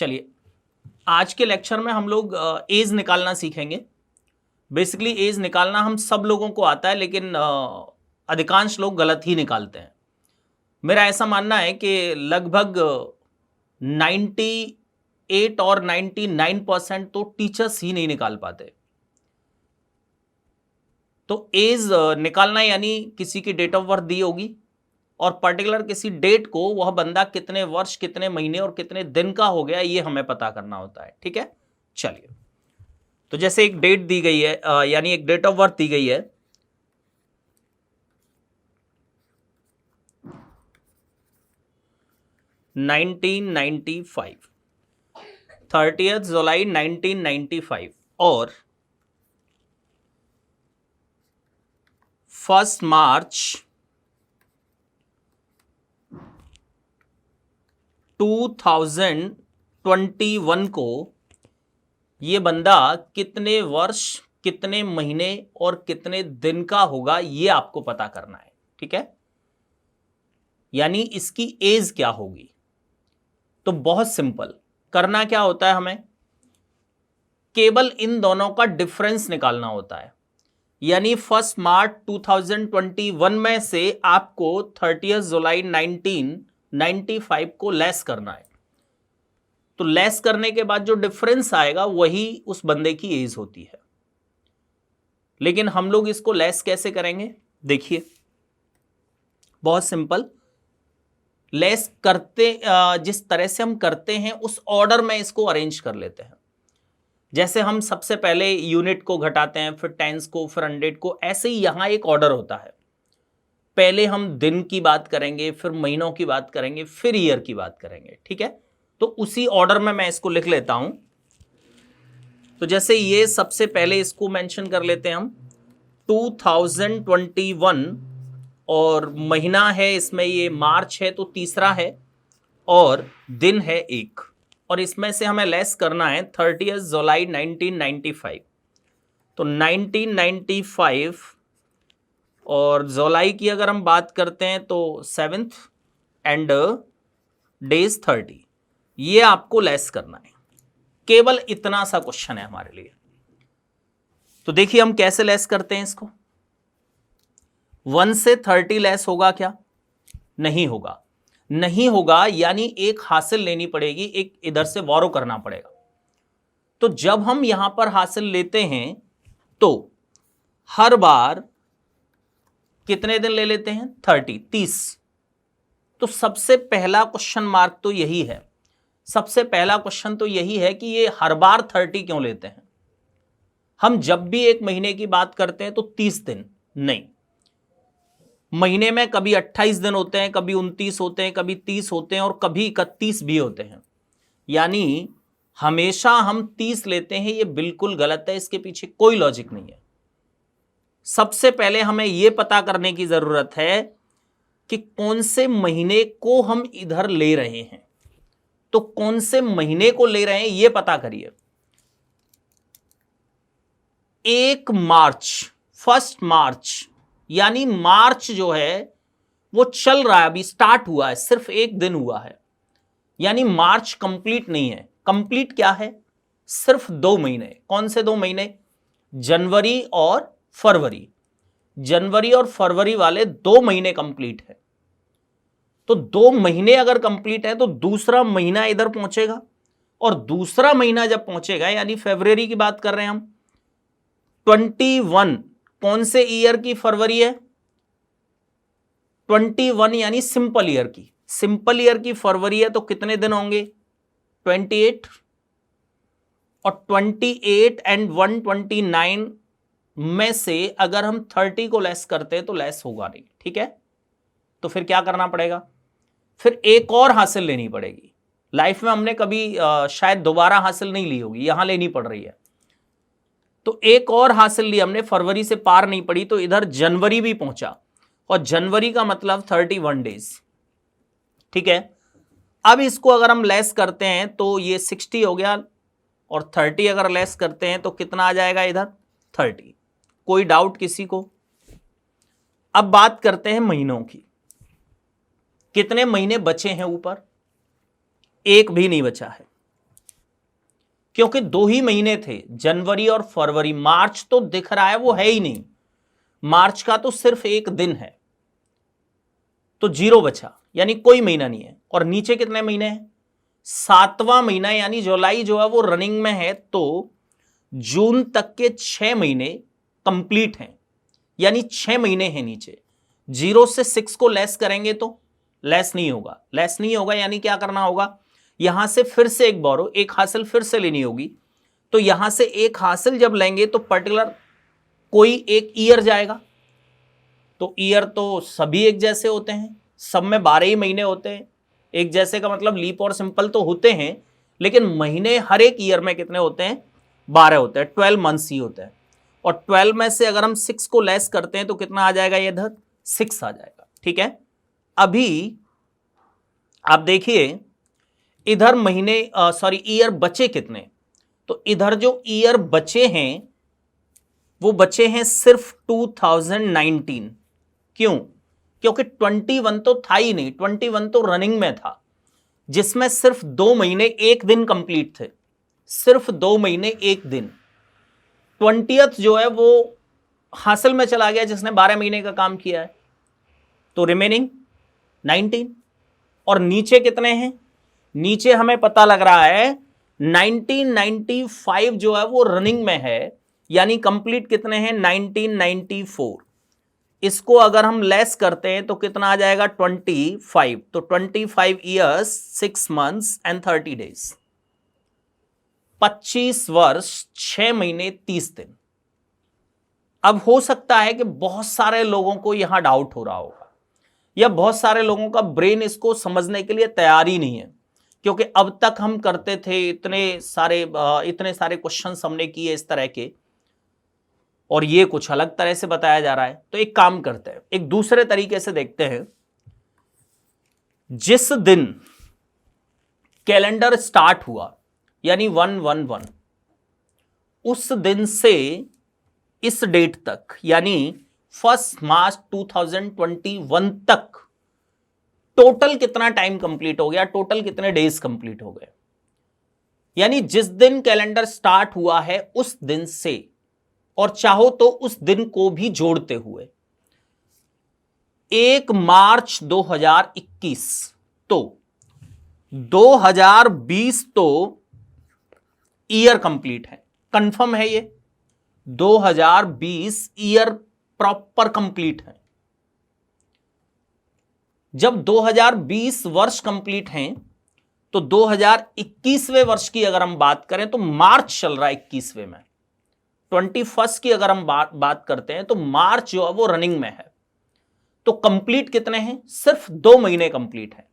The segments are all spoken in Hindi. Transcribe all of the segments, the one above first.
चलिए, आज के लेक्चर में हम लोग एज निकालना सीखेंगे। बेसिकली एज निकालना हम सब लोगों को आता है, लेकिन अधिकांश लोग गलत ही निकालते हैं। मेरा ऐसा मानना है कि लगभग 98 और 99% तो टीचर्स ही नहीं निकाल पाते। तो एज निकालना यानी किसी की डेट ऑफ बर्थ दी होगी और पर्टिकुलर किसी डेट को वह बंदा कितने वर्ष, कितने महीने और कितने दिन का हो गया, ये हमें पता करना होता है। ठीक है, चलिए। तो जैसे एक डेट दी गई है, यानी एक डेट ऑफ बर्थ दी गई है, (1995) 30 जुलाई 1995 और 1 मार्च 2021 को ये बंदा कितने वर्ष, कितने महीने और कितने दिन का होगा, ये आपको पता करना है। ठीक है, यानी इसकी एज क्या होगी। तो बहुत सिंपल, करना क्या होता है, हमें केवल इन दोनों का डिफरेंस निकालना होता है। यानी 1 मार्च 2021 में से आपको 30 जुलाई 1995 को लेस करना है। तो लेस करने के बाद जो डिफरेंस आएगा वही उस बंदे की एज होती है। लेकिन हम लोग इसको लेस कैसे करेंगे, देखिए बहुत सिंपल। लेस करते जिस तरह से हम करते हैं उस ऑर्डर में इसको अरेंज कर लेते हैं। जैसे हम सबसे पहले यूनिट को घटाते हैं, फिर टेंस को, फिर 100 को, ऐसे ही यहां एक ऑर्डर होता है। पहले हम दिन की बात करेंगे, फिर महीनों की बात करेंगे, फिर ईयर की बात करेंगे। ठीक है, तो उसी ऑर्डर में मैं इसको लिख लेता हूं। तो जैसे ये सबसे पहले इसको मेंशन कर लेते हैं हम 2021 और महीना है इसमें ये मार्च है तो तीसरा है और दिन है 1 और इसमें से हमें लेस करना है 30 जुलाई 1995। तो 1995 और जुलाई की अगर हम बात करते हैं तो 7th एंड डेज 30, ये आपको लेस करना है। केवल इतना सा क्वेश्चन है हमारे लिए। तो देखिए हम कैसे लेस करते हैं इसको। 1 से 30 लेस होगा क्या, नहीं होगा। नहीं होगा यानी एक हासिल लेनी पड़ेगी, एक इधर से बोरो करना पड़ेगा। तो जब हम यहां पर हासिल लेते हैं तो हर बार कितने दिन ले लेते हैं, 30। तो सबसे पहला क्वेश्चन मार्क तो यही है, सबसे पहला क्वेश्चन तो यही है कि ये हर बार 30 क्यों लेते हैं। हम जब भी एक महीने की बात करते हैं तो 30 दिन नहीं, महीने में कभी 28 दिन होते हैं, कभी 29 होते हैं, कभी 30 होते हैं और कभी 31 भी होते हैं। यानी हमेशा हम 30 लेते हैं, ये बिल्कुल गलत है, इसके पीछे कोई लॉजिक नहीं है। सबसे पहले हमें यह पता करने की जरूरत है कि कौन से महीने को हम इधर ले रहे हैं। तो कौन से महीने को ले रहे हैं यह पता करिए। 1 मार्च यानी मार्च जो है वो चल रहा है, अभी स्टार्ट हुआ है, सिर्फ 1 दिन हुआ है, यानी मार्च कंप्लीट नहीं है। कंप्लीट क्या है, सिर्फ 2 महीने। कौन से 2 महीने, जनवरी और फरवरी। जनवरी और फरवरी वाले 2 महीने कंप्लीट है। तो 2 महीने अगर कंप्लीट है तो दूसरा महीना इधर पहुंचेगा और दूसरा महीना जब पहुंचेगा यानी फरवरी की बात कर रहे हैं हम, 21 कौन से ईयर की फरवरी है, 21 यानी सिंपल ईयर की। सिंपल ईयर की फरवरी है तो कितने दिन होंगे, 28 और 28 एंड 129 में से अगर हम 30 को लेस करते हैं तो लेस होगा नहीं। ठीक है, तो फिर क्या करना पड़ेगा, फिर एक और हासिल लेनी पड़ेगी। लाइफ में हमने कभी शायद दोबारा हासिल नहीं ली होगी, यहां लेनी पड़ रही है। तो एक और हासिल ली हमने, फरवरी से पार नहीं पड़ी तो इधर जनवरी भी पहुंचा और जनवरी का मतलब 31 डेज। ठीक है, अब इसको अगर हम लेस करते हैं तो ये 60 हो गया और 30 अगर लेस करते हैं तो कितना आ जाएगा इधर, 30। कोई डाउट किसी को। अब बात करते हैं महीनों की। कितने महीने बचे हैं ऊपर, एक भी नहीं बचा है। क्योंकि 2 ही महीने थे, जनवरी और फरवरी। मार्च तो दिख रहा है वो है ही नहीं, मार्च का तो सिर्फ एक दिन है, तो 0 बचा, यानी कोई महीना नहीं है। और नीचे कितने महीने हैं? 7वां महीना, यानी जुलाई जो है वो रनिंग में है, तो जून तक के 6 महीने कंप्लीट हैं, यानी 6 महीने हैं नीचे। 0 से 6 को लेस करेंगे तो लेस नहीं होगा, लेस नहीं होगा, यानी क्या करना होगा, यहां से फिर से एक बोरो, एक हासिल फिर से लेनी होगी। तो यहां से एक हासिल जब लेंगे तो पर्टिकुलर कोई एक ईयर जाएगा, तो ईयर तो सभी एक जैसे होते हैं, सब में 12 ही महीने होते हैं। एक जैसे का मतलब लीप और सिंपल तो होते हैं, लेकिन महीने हर एक ईयर में कितने होते हैं? 12 होते हैं, 12 मंथ्स ही होते हैं। और 12 में से अगर हम 6 को लेस करते हैं तो कितना आ जाएगा? ये इधर 6 आ जाएगा। ठीक है, अभी आप देखिए इधर महीने ईयर बचे कितने, तो इधर जो ईयर बचे हैं वो बचे हैं सिर्फ 2019। क्यों? क्योंकि 21 तो था ही नहीं, 21 तो रनिंग में था, जिसमें सिर्फ 2 महीने 1 दिन कंप्लीट थे, सिर्फ 2 महीने 1 दिन। 20th जो है वो हासिल में चला गया जिसने 12 महीने का काम किया है, तो रिमेनिंग 19। और नीचे कितने हैं? नीचे हमें पता लग रहा है 1995 जो है वो रनिंग में है, यानी कंप्लीट कितने हैं? 1994। इसको अगर हम लेस करते हैं तो कितना आ जाएगा? 25। तो 25 ईयर्स 6 मंथ्स एंड 30 डेज, 25 वर्ष 6 महीने 30 दिन। अब हो सकता है कि बहुत सारे लोगों को यहां डाउट हो रहा होगा, या बहुत सारे लोगों का ब्रेन इसको समझने के लिए तैयार ही नहीं है, क्योंकि अब तक हम करते थे इतने सारे क्वेश्चंस हमने किए इस तरह के, और ये कुछ अलग तरह से बताया जा रहा है। तो एक काम करते हैं, एक दूसरे तरीके से देखते हैं। जिस दिन कैलेंडर स्टार्ट हुआ, यानी 111, उस दिन से इस डेट तक, यानी 1 मार्च 2021 तक टोटल कितना टाइम कंप्लीट हो गया, टोटल कितने डेज कंप्लीट हो गए। यानी जिस दिन कैलेंडर स्टार्ट हुआ है उस दिन से, और चाहो तो उस दिन को भी जोड़ते हुए, 1 मार्च 2021, तो 2020 तो ईयर कंप्लीट है, कंफर्म है ये 2020 ईयर प्रॉपर कंप्लीट है। जब 2020 वर्ष कंप्लीट हैं तो 2021वें वर्ष की अगर हम बात करें तो मार्च चल रहा है 21वें में, 21 की अगर हम बात करते हैं तो मार्च जो है वो रनिंग में है। तो कंप्लीट कितने हैं? सिर्फ 2 महीने कंप्लीट हैं।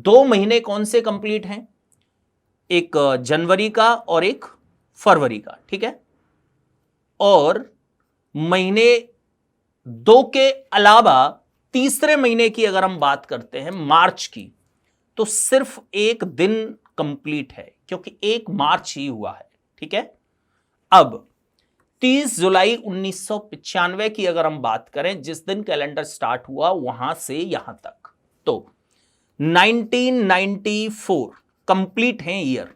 2 महीने कौन से कंप्लीट हैं? एक जनवरी का और एक फरवरी का, ठीक है। और महीने 2 के अलावा तीसरे महीने की अगर हम बात करते हैं मार्च की, तो सिर्फ 1 दिन कंप्लीट है, क्योंकि 1 मार्च ही हुआ है, ठीक है। अब 30 जुलाई 1995 की अगर हम बात करें, जिस दिन कैलेंडर स्टार्ट हुआ वहां से यहां तक, तो 1994 कंप्लीट है ईयर।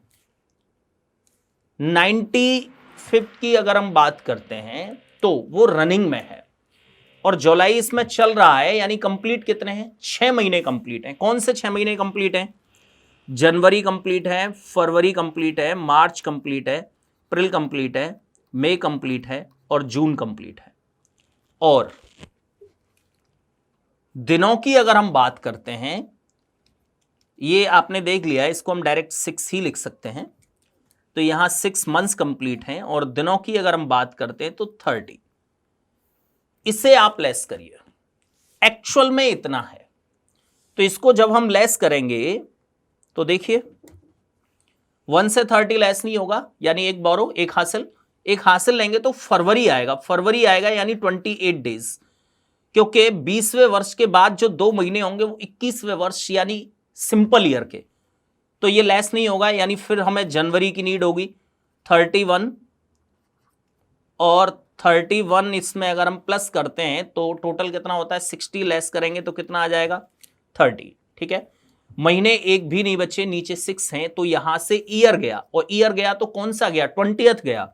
95 की अगर हम बात करते हैं तो वो रनिंग में है, और जुलाई इसमें चल रहा है, यानी कंप्लीट कितने हैं? 6 महीने कंप्लीट हैं। कौन से 6 महीने कंप्लीट हैं? जनवरी कंप्लीट है, फरवरी कंप्लीट है, मार्च कंप्लीट है, अप्रैल कंप्लीट है, मई कंप्लीट है, और जून कंप्लीट है। और दिनों की अगर हम बात करते हैं, ये आपने देख लिया, इसको हम डायरेक्ट 6 ही लिख सकते हैं, तो यहां 6 मंथ्स कंप्लीट हैं। और दिनों की अगर हम बात करते हैं तो 30। इसे आप लेस करिए, एक्चुअल में इतना है, तो इसको जब हम लेस करेंगे तो देखिए 1 से 30 लेस नहीं होगा, यानी एक बोरो एक हासिल लेंगे तो फरवरी आएगा, यानी 28 डेज, क्योंकि 20वें वर्ष के बाद जो 2 महीने होंगे वो 21वें वर्ष यानी सिंपल ईयर के, तो ये लेस नहीं होगा, यानी फिर हमें जनवरी की नीड होगी 31, और 31 इसमें अगर हम प्लस करते हैं तो टोटल कितना होता है? 60 लेस करेंगे तो कितना आ जाएगा? 30, ठीक है। महीने एक भी नहीं बचे, नीचे 6 हैं, तो यहां से ईयर गया, और ईयर गया तो कौन सा गया, 20th गया,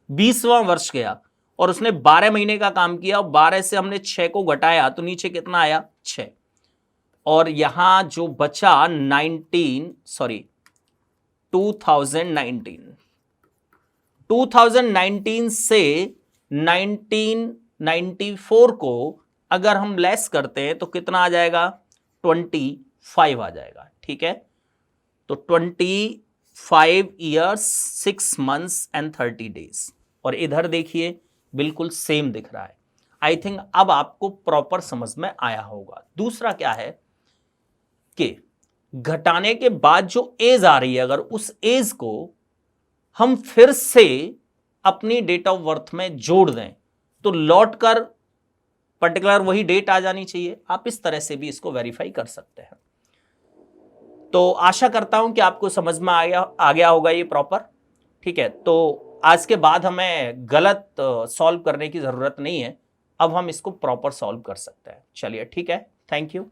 20वां वर्ष गया, और उसने 12 महीने का काम किया, और 12 से हमने 6 को घटाया तो नीचे कितना आया, 6। और यहां जो बचा 2019 से 1994 को अगर हम लेस करते हैं तो कितना आ जाएगा, 25 आ जाएगा। ठीक है, तो 25 ईयर्स 6 मंथ्स एंड 30 डेज। और इधर देखिए बिल्कुल सेम दिख रहा है। आई थिंक अब आपको प्रॉपर समझ में आया होगा। दूसरा क्या है कि घटाने के बाद जो एज आ रही है, अगर उस एज को हम फिर से अपनी डेट ऑफ बर्थ में जोड़ दें तो लौटकर पर्टिकुलर वही डेट आ जानी चाहिए। आप इस तरह से भी इसको वेरीफाई कर सकते हैं। तो आशा करता हूं कि आपको समझ में आ गया होगा ये प्रॉपर। ठीक है, तो आज के बाद हमें गलत सॉल्व करने की जरूरत नहीं है, अब हम इसको प्रॉपर सॉल्व कर सकते हैं। चलिए ठीक है, थैंक यू।